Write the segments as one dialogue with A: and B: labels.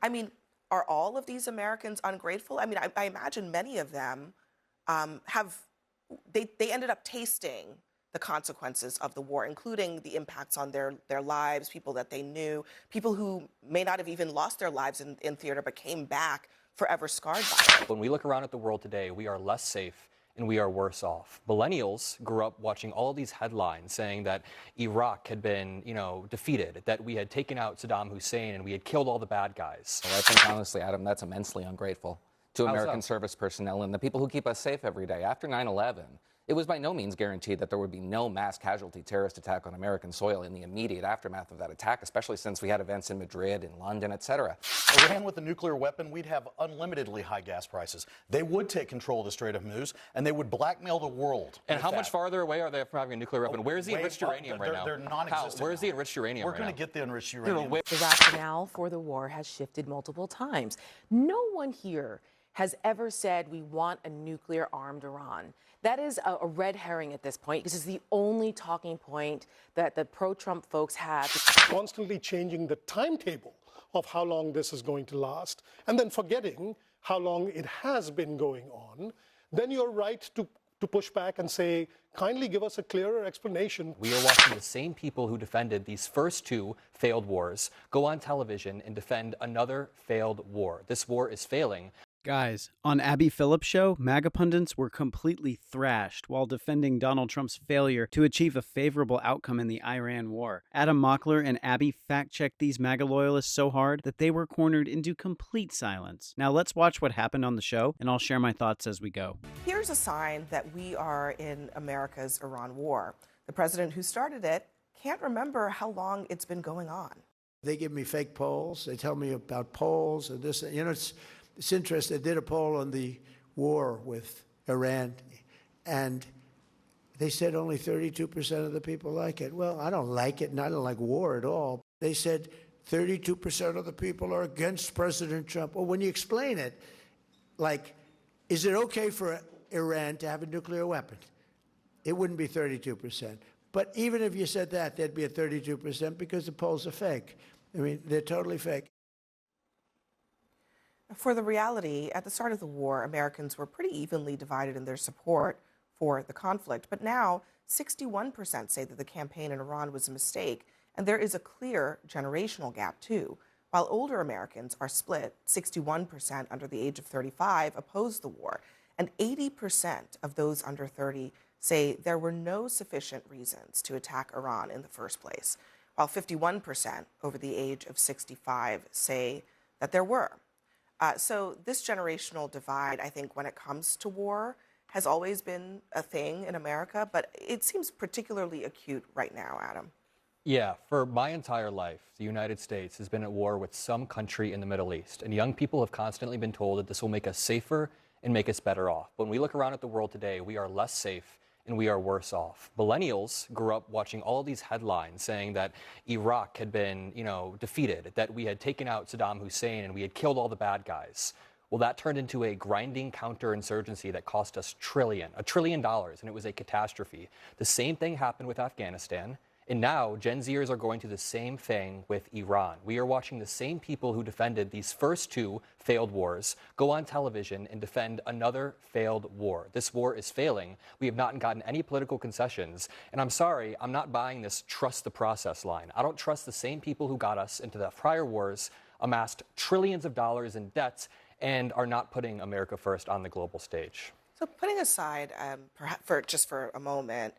A: I mean, are all of these Americans ungrateful? I mean, I imagine many of them they ended up tasting the consequences of the war, including the impacts on their lives, people that they knew, people who may not have even lost their lives in theater but came back forever scarred by it.
B: When we look around at the world today, we are less safe and we are worse off. Millennials grew up watching all these headlines saying that Iraq had been, defeated, that we had taken out Saddam Hussein and we had killed all the bad guys.
C: Well, I think, honestly, Adam, that's immensely ungrateful to American service personnel and the people who keep us safe every day. After 9/11, it was by no means guaranteed that there would be no mass casualty terrorist attack on American soil in the immediate aftermath of that attack, especially since we had events in Madrid, in London, etc.
D: Iran with a nuclear weapon, we'd have unlimitedly high gas prices. They would take control of the Strait of Hormuz, and they would blackmail the world.
B: And how much farther away are they from having a nuclear weapon? Where's the enriched uranium right now?
D: They're non-existent.
B: Where's the enriched uranium
D: We're
B: right
D: going
B: now?
D: to get the enriched uranium.
E: The rationale for the war has shifted multiple times. No one here has ever said we want a nuclear-armed Iran. That is a red herring at this point. This is the only talking point that the pro-Trump folks have.
F: Constantly changing the timetable of how long this is going to last, and then forgetting how long it has been going on, then you're right to push back and say, kindly give us a clearer explanation.
B: We are watching the same people who defended these first two failed wars go on television and defend another failed war. This war is failing.
G: Guys, on Abby Phillip show, MAGA pundits were completely thrashed while defending Donald Trump's failure to achieve a favorable outcome in the Iran war. Adam Mockler and Abby fact-checked these MAGA loyalists so hard that they were cornered into complete silence. Now let's watch what happened on the show, and I'll share my thoughts as we go.
A: Here's a sign that we are in America's Iran war. The president who started it can't remember how long it's been going on.
H: They give me fake polls. They tell me about polls and this. It's interesting. They did a poll on the war with Iran, and they said only 32% of the people like it. Well, I don't like it, and I don't like war at all. They said 32% of the people are against President Trump. Well, when you explain it, like, is it okay for Iran to have a nuclear weapon? It wouldn't be 32%. But even if you said that, there'd be a 32% because the polls are fake. I mean, they're totally fake.
A: For the reality, at the start of the war, Americans were pretty evenly divided in their support for the conflict. But now, 61% say that the campaign in Iran was a mistake, and there is a clear generational gap, too. While older Americans are split, 61% under the age of 35 oppose the war, and 80% of those under 30 say there were no sufficient reasons to attack Iran in the first place, while 51% over the age of 65 say that there were. So this generational divide, I think, when it comes to war, has always been a thing in America, but it seems particularly acute right now, Adam.
B: Yeah, for my entire life, the United States has been at war with some country in the Middle East, and young people have constantly been told that this will make us safer and make us better off. But when we look around at the world today, we are less safe and we are worse off. Millennials grew up watching all these headlines saying that Iraq had been, defeated, that we had taken out Saddam Hussein and we had killed all the bad guys. Well, that turned into a grinding counterinsurgency that cost us $1 trillion, and it was a catastrophe. The same thing happened with Afghanistan. And now, Gen Zers are going through the same thing with Iran. We are watching the same people who defended these first two failed wars go on television and defend another failed war. This war is failing. We have not gotten any political concessions. And I'm sorry, I'm not buying this trust the process line. I don't trust the same people who got us into the prior wars, amassed trillions of dollars in debts, and are not putting America first on the global stage.
A: So putting aside, perhaps for a moment,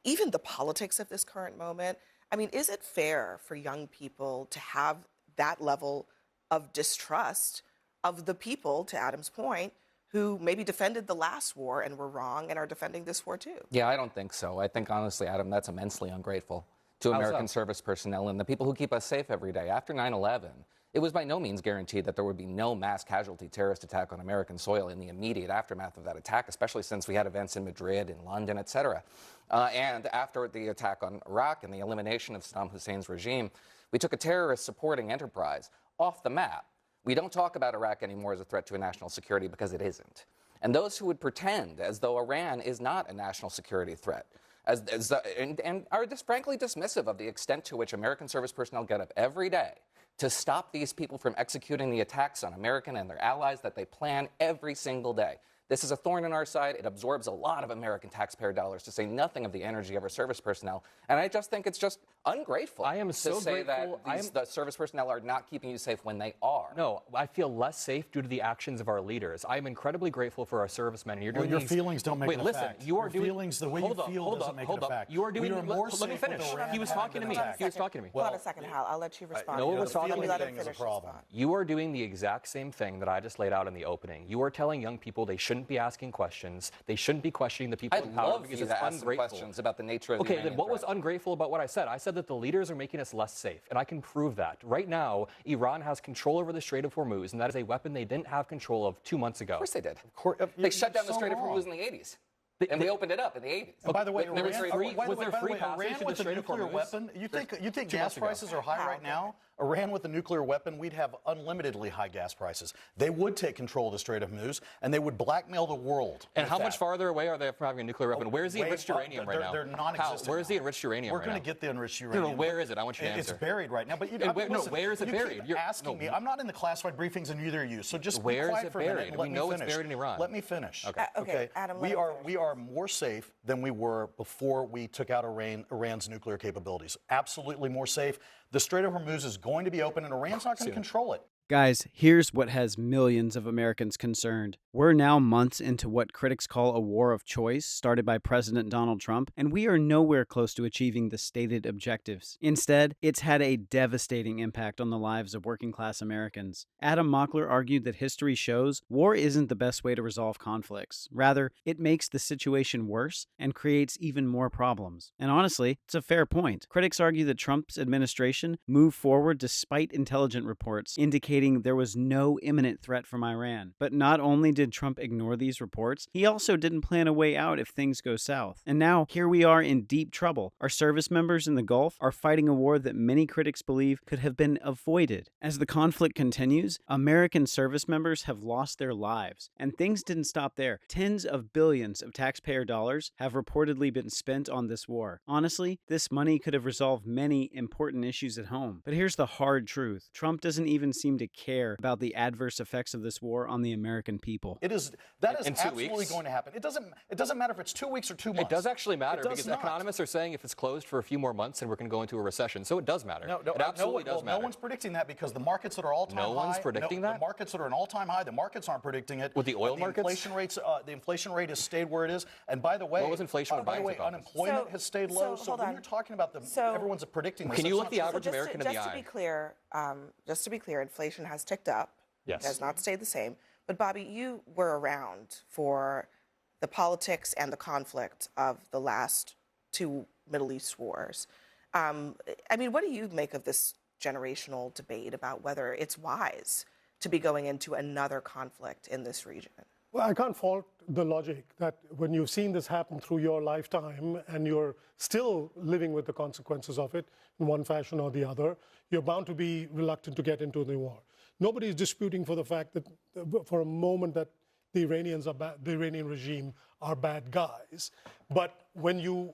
A: even the politics of this current moment, I mean, is it fair for young people to have that level of distrust of the people, to Adam's point, who maybe defended the last war and were wrong and are defending this war too?
C: Yeah, I don't think so. I think, honestly, Adam, that's immensely ungrateful to American service personnel and the people who keep us safe every day. After 9/11, it was by no means guaranteed that there would be no mass casualty terrorist attack on American soil in the immediate aftermath of that attack, especially since we had events in Madrid, in London, etc. And after the attack on Iraq and the elimination of Saddam Hussein's regime, we took a terrorist-supporting enterprise off the map. We don't talk about Iraq anymore as a threat to national security because it isn't. And those who would pretend as though Iran is not a national security threat and are just frankly dismissive of the extent to which American service personnel get up every day to stop these people from executing the attacks on American and their allies that they plan every single day. This is a thorn in our side. It absorbs a lot of American taxpayer dollars, to say nothing of the energy of our service personnel. And I just think it's just ungrateful to say that the service personnel are not keeping you safe when they are.
B: No, I feel less safe due to the actions of our leaders. I am incredibly grateful for our servicemen. And you're doing
D: your feelings don't make it a
B: listen,
D: fact.
B: You are
D: your feelings, the way you feel doesn't make it a fact.
B: You are doing.
D: Let
B: me finish. He was talking to me. He was talking to me.
A: Hold on a second, Hal. I'll let you respond.
B: No, we're talking.
A: Let me let him finish his thought.
B: You are doing the exact same thing that I just laid out in the opening. You are telling young people they shouldn't be asking questions. They shouldn't be questioning the people in power because it's ungrateful.
C: Questions about the nature of the
B: Okay, then what was ungrateful about what I said? I said that the leaders are making us less safe, and I can prove that. Right now, Iran has control over the Strait of Hormuz, and that is a weapon they didn't have control of 2 months ago.
C: Of course they did. They shut down the Strait of Hormuz in the 80s. And they opened it up in the 80s.
D: And by the way,
B: there was free passage to the Strait of
D: nuclear
B: Hormuz?
D: weapon, you think gas prices are high right now? Iran with a nuclear weapon, we'd have unlimitedly high gas prices. They would take control of the Strait of Hormuz, and they would blackmail the world.
B: And how much farther away are they from having a nuclear weapon? Where is the enriched uranium right now?
D: They're non-existent.
B: Where is the enriched uranium
D: We're
B: right now?
D: going to get the enriched uranium.
B: No, where is it? I want you to answer.
D: It's buried right now. But
B: where is it buried?
D: You're asking me. I'm not in the classified briefings, and neither are you. So just be quiet for a minute and let me finish.
B: We know it's buried in Iran.
D: Let me finish.
A: Okay, Adam,
D: we are more safe than we were before we took out Iran's nuclear capabilities. Absolutely more safe. The Strait of Hormuz is going to be open, and Iran's not going to control it.
G: Guys, here's what has millions of Americans concerned. We're now months into what critics call a war of choice started by President Donald Trump, and we are nowhere close to achieving the stated objectives. Instead, it's had a devastating impact on the lives of working-class Americans. Adam Mockler argued that history shows war isn't the best way to resolve conflicts. Rather, it makes the situation worse and creates even more problems. And honestly, it's a fair point. Critics argue that Trump's administration moved forward despite intelligence reports indicating there was no imminent threat from Iran. But not only did Trump ignore these reports, he also didn't plan a way out if things go south. And now, here we are in deep trouble. Our service members in the Gulf are fighting a war that many critics believe could have been avoided. As the conflict continues, American service members have lost their lives. And things didn't stop there. Tens of billions of taxpayer dollars have reportedly been spent on this war. Honestly, this money could have resolved many important issues at home. But here's the hard truth. Trump doesn't even seem to care about the adverse effects of this war on the American people.
D: That is absolutely going to happen. It doesn't matter if it's 2 weeks or 2 months.
B: It does actually matter because economists are saying if it's closed for a few more months, then we're going to go into a recession. So it does matter. It absolutely does matter.
D: No one's predicting that because the markets that are all-time high.
B: No one's predicting that?
D: The markets that are an all-time high, the markets aren't predicting it.
B: With the oil markets?
D: The inflation rate has stayed where it is. And by the way,
B: what was inflation when Biden took office?
D: Unemployment has stayed low. So when you're talking about everyone's predicting this.
B: Can you look the average American in the eye?
A: Just to be clear, inflation has ticked up.
B: Yes.
A: It has not stayed the same. But Bobby, you were around for the politics and the conflict of the last two Middle East wars. I mean, what do you make of this generational debate about whether it's wise to be going into another conflict in this region?
F: Well, I can't fault the logic that when you've seen this happen through your lifetime and you're still living with the consequences of it in one fashion or the other, you're bound to be reluctant to get into the war. Nobody's disputing for the fact that, for a moment, that the Iranian regime are bad guys. But when you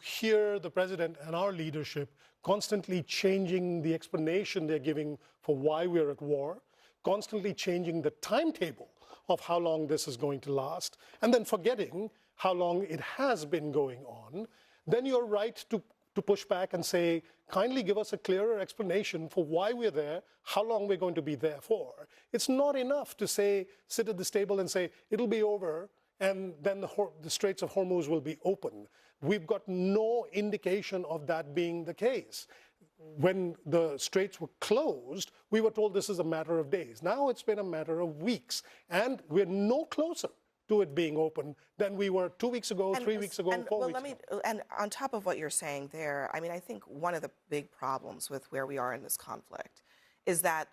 F: hear the president and our leadership constantly changing the explanation they're giving for why we're at war, constantly changing the timetable of how long this is going to last, and then forgetting how long it has been going on, then you're right to push back and say, kindly give us a clearer explanation for why we're there, how long we're going to be there for. It's not enough to say, sit at this table and say, it'll be over, and then the Straits of Hormuz will be open. We've got no indication of that being the case. When the straits were closed, we were told this is a matter of days. Now it's been a matter of weeks, and we're no closer to it being open than we were 2 weeks ago, 3 weeks ago, 4 weeks ago.
A: And on top of what you're saying there, I mean, I think one of the big problems with where we are in this conflict is that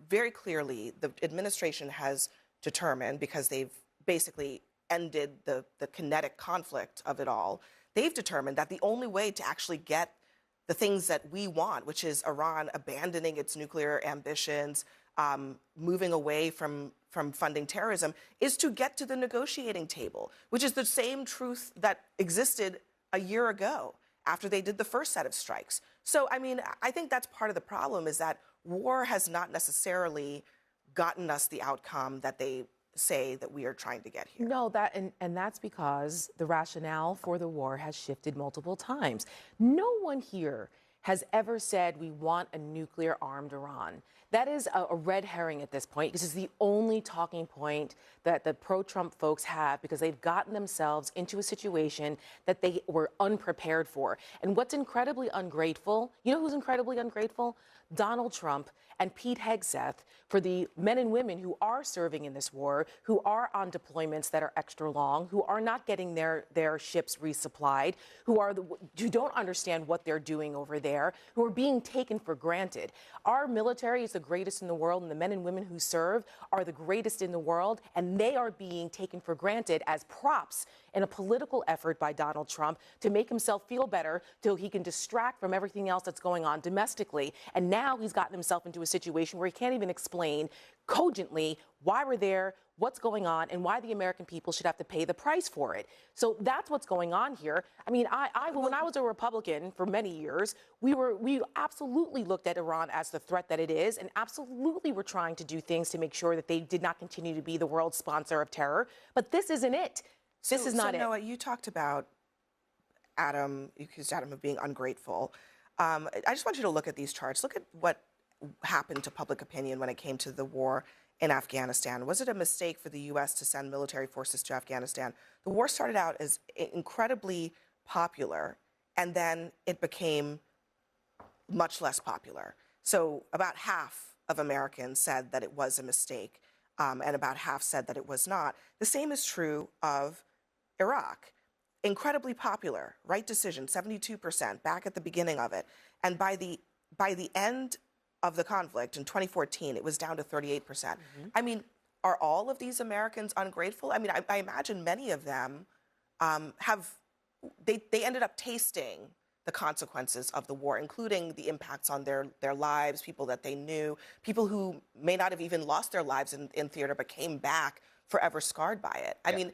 A: very clearly the administration has determined, because they've basically ended the kinetic conflict of it all, they've determined that the only way to actually get the things that we want, which is Iran abandoning its nuclear ambitions, moving away from funding terrorism, is to get to the negotiating table, which is the same truth that existed a year ago after they did the first set of strikes. So, I mean, I think that's part of the problem, is that war has not necessarily gotten us the outcome that they say that we are trying to get here.
E: No, and that's because the rationale for the war has shifted multiple times. No one here has ever said we want a nuclear-armed Iran. That is a red herring at this point, because it's the only talking point that the pro-Trump folks have, because they've gotten themselves into a situation that they were unprepared for. And what's incredibly ungrateful, you know who's incredibly ungrateful? Donald Trump and Pete Hegseth, for the men and women who are serving in this war, who are on deployments that are extra long, who are not getting their ships resupplied, who don't understand what they're doing over there, who are being taken for granted. Our military is the greatest in the world, and the men and women who serve are the greatest in the world, and they are being taken for granted as props in a political effort by Donald Trump to make himself feel better till he can distract from everything else that's going on domestically. And now he's gotten himself into a situation where he can't even explain cogently why we're there, what's going on, and why the American people should have to pay the price for it. So that's what's going on here. I mean, when I was a Republican for many years, we absolutely looked at Iran as the threat that it is, and absolutely were trying to do things to make sure that they did not continue to be the world's sponsor of terror. But this isn't it. This is not it.
A: Noah, you talked about Adam, you accused Adam of being ungrateful. I just want you to look at these charts. Look at what happened to public opinion when it came to the war in Afghanistan. Was it a mistake for the U.S. to send military forces to Afghanistan? The war started out as incredibly popular, and then it became much less popular. So about half of Americans said that it was a mistake, and about half said that it was not. The same is true of Iraq. Incredibly popular, right decision, 72%, back at the beginning of it. And by the end of the conflict in 2014, it was down to 38%. Mm-hmm. I mean, are all of these Americans ungrateful? I mean, I imagine many of them they ended up tasting the consequences of the war, including the impacts on their lives, people that they knew, people who may not have even lost their lives in theater but came back forever scarred by it. I mean,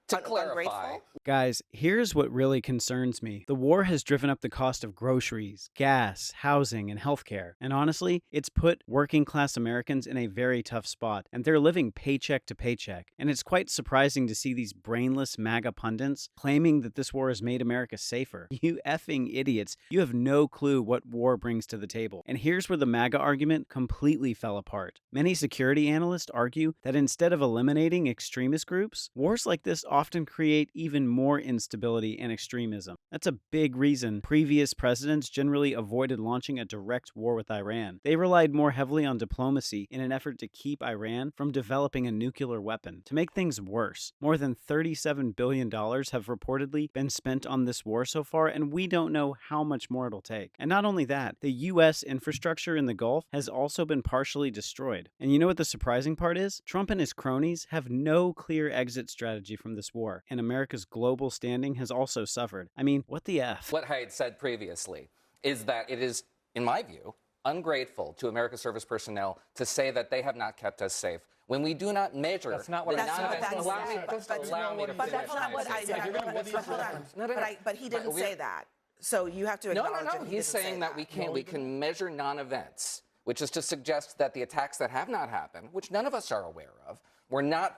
C: to clarify.
G: Guys, here's what really concerns me. The war has driven up the cost of groceries, gas, housing, and healthcare. And honestly, it's put working class Americans in a very tough spot, and they're living paycheck to paycheck. And it's quite surprising to see these brainless MAGA pundits claiming that this war has made America safer. You effing idiots. You have no clue what war brings to the table. And here's where the MAGA argument completely fell apart. Many security analysts argue that instead of eliminating extremist groups, wars like this often create even more instability and extremism. That's a big reason previous presidents generally avoided launching a direct war with Iran. They relied more heavily on diplomacy in an effort to keep Iran from developing a nuclear weapon. To make things worse, more than $37 billion have reportedly been spent on this war so far, and we don't know how much more it'll take. And not only that, the U.S. infrastructure in the Gulf has also been partially destroyed. And you know what the surprising part is? Trump and his cronies have no clear exit strategy from this war, and America's global standing has also suffered. I mean, what the F?
C: What I had said previously is that it is, in my view, ungrateful to American service personnel to say that they have not kept us safe when we do not measure.
B: That's not what
C: Allow me to
A: But that's not what I said. But he didn't say that. So you have to acknowledge that
C: He's saying that we can measure non-events, which is to suggest that the attacks that have not happened, which none of us are aware of, were not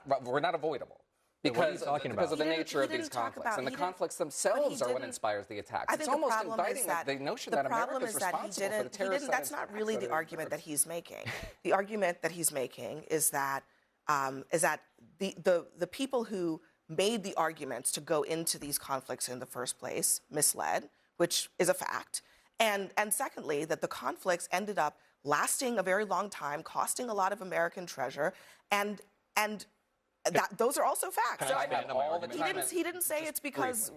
C: avoidable. Because of the nature of these conflicts. And the conflicts themselves are what inspires the attacks. It's almost inviting the notion that America is responsible for the terrorist.
A: That's not really the argument that he's making. The argument that he's making is that the people who made the arguments to go into these conflicts in the first place misled, which is a fact. And secondly, that the conflicts ended up lasting a very long time, costing a lot of American treasure, and those are also facts. So he didn't say it's because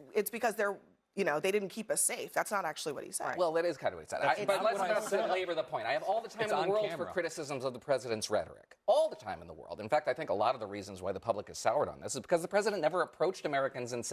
A: they're they didn't keep us safe. That's not actually what he said.
C: Well, that is kind of what he said. But let's not belabor the point. I have all the time in the world for criticisms of the president's rhetoric. All the time in the world. In fact, I think a lot of the reasons why the public is soured on this is because the president never approached Americans and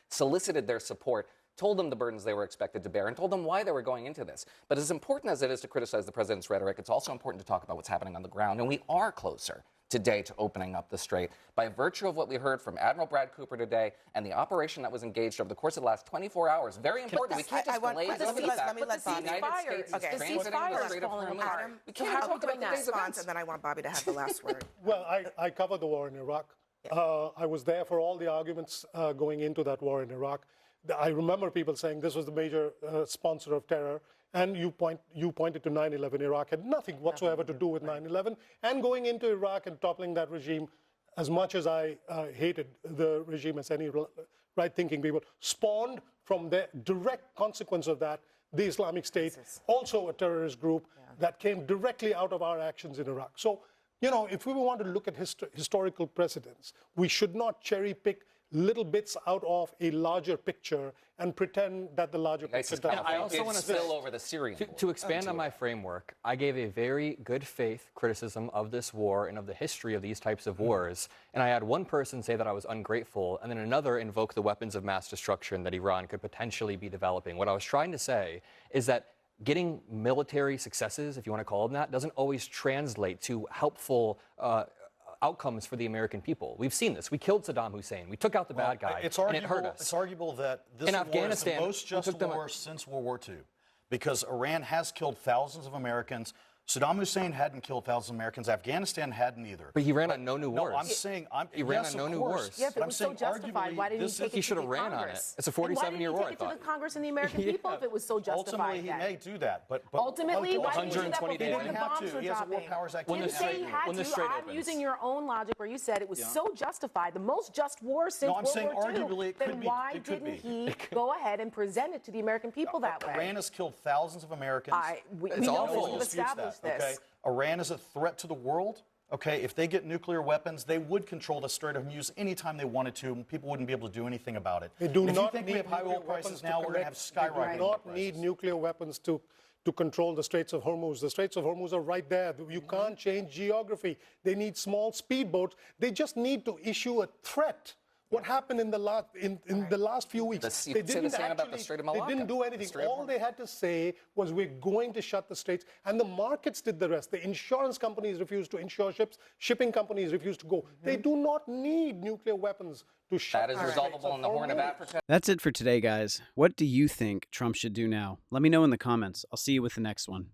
C: solicited their support, told them the burdens they were expected to bear, and told them why they were going into this. But as important as it is to criticize the president's rhetoric, it's also important to talk about what's happening on the ground, and we are closer today to opening up the strait. By virtue of what we heard from Admiral Brad Cooper today and the operation that was engaged over the course of the last 24 hours, very important. We can't just glaze over the fact that the United States is transiting the Strait of Hormuz. We can't talk about the day's events.
A: And then I want Bobby to have the last word.
F: Well, I covered the war in Iraq. I was there for all the arguments going into that war in Iraq. I remember people saying this was the major sponsor of terror. And you pointed to 9/11. Iraq had nothing whatsoever to do with 9/11. And going into Iraq and toppling that regime, as much as I hated the regime as any right-thinking people, spawned from the direct consequence of that the Islamic State, also a terrorist group that came directly out of our actions in Iraq. So, you know, if we want to look at historical precedents, we should not cherry-pick little bits out of a larger picture and pretend that the larger picture doesn't.
B: I also want to
C: spill over the Syrian war.
B: To expand on my framework, I gave a very good faith criticism of this war and of the history of these types of wars. And I had one person say that I was ungrateful, and then another invoke the weapons of mass destruction that Iran could potentially be developing. What I was trying to say is that getting military successes, if you want to call them that, doesn't always translate to helpful outcomes for the American people. We've seen this. We killed Saddam Hussein. We took out the bad guy, and it hurt us.
D: It's arguable that this war is the most just war since World War II, because Iran has killed thousands of Americans. Saddam Hussein hadn't killed thousands of Americans. Afghanistan hadn't either.
B: But he ran on no new wars.
D: No, I'm saying
B: he ran on no new wars.
E: Yeah, but it was so justified. Why didn't he take it to the Congress?
B: He should have ran on it. It's a 47-year war, I thought.
E: Why didn't he take it to the Congress and the American people if it was so justified?
D: Ultimately, he may do that, but
E: ultimately, why didn't he do that before the bombs were
D: He has a War
E: dropping?
D: Powers Act.
E: He didn't say he had to. I'm using your own logic where you said it was so justified, the most just war since World War II. Then why didn't he go ahead and present it to the American people that way?
D: Iran has killed thousands of Americans.
E: We know this. We've established this.
D: Iran is a threat to the world. Okay, if they get nuclear weapons, they would control the Strait of Hormuz anytime they wanted to, and people wouldn't be able to do anything about it.
F: They do
D: if
F: not
D: you think we have high oil prices now, we're going to have skyrocketing.
F: They do not need nuclear weapons to control the Straits of Hormuz. The Straits of Hormuz are right there. You can't change geography. They need small speedboats. They just need to issue a threat. What happened in the last few weeks? They didn't do anything. All they had to say was, we're going to shut the straits, and the markets did the rest. The insurance companies refused to insure ships. Shipping companies refused to go. They do not need nuclear weapons to shut the straits.
C: That is resolvable in the Horn of Africa.
G: That's it for today, guys. What do you think Trump should do now? Let me know in the comments. I'll see you with the next one.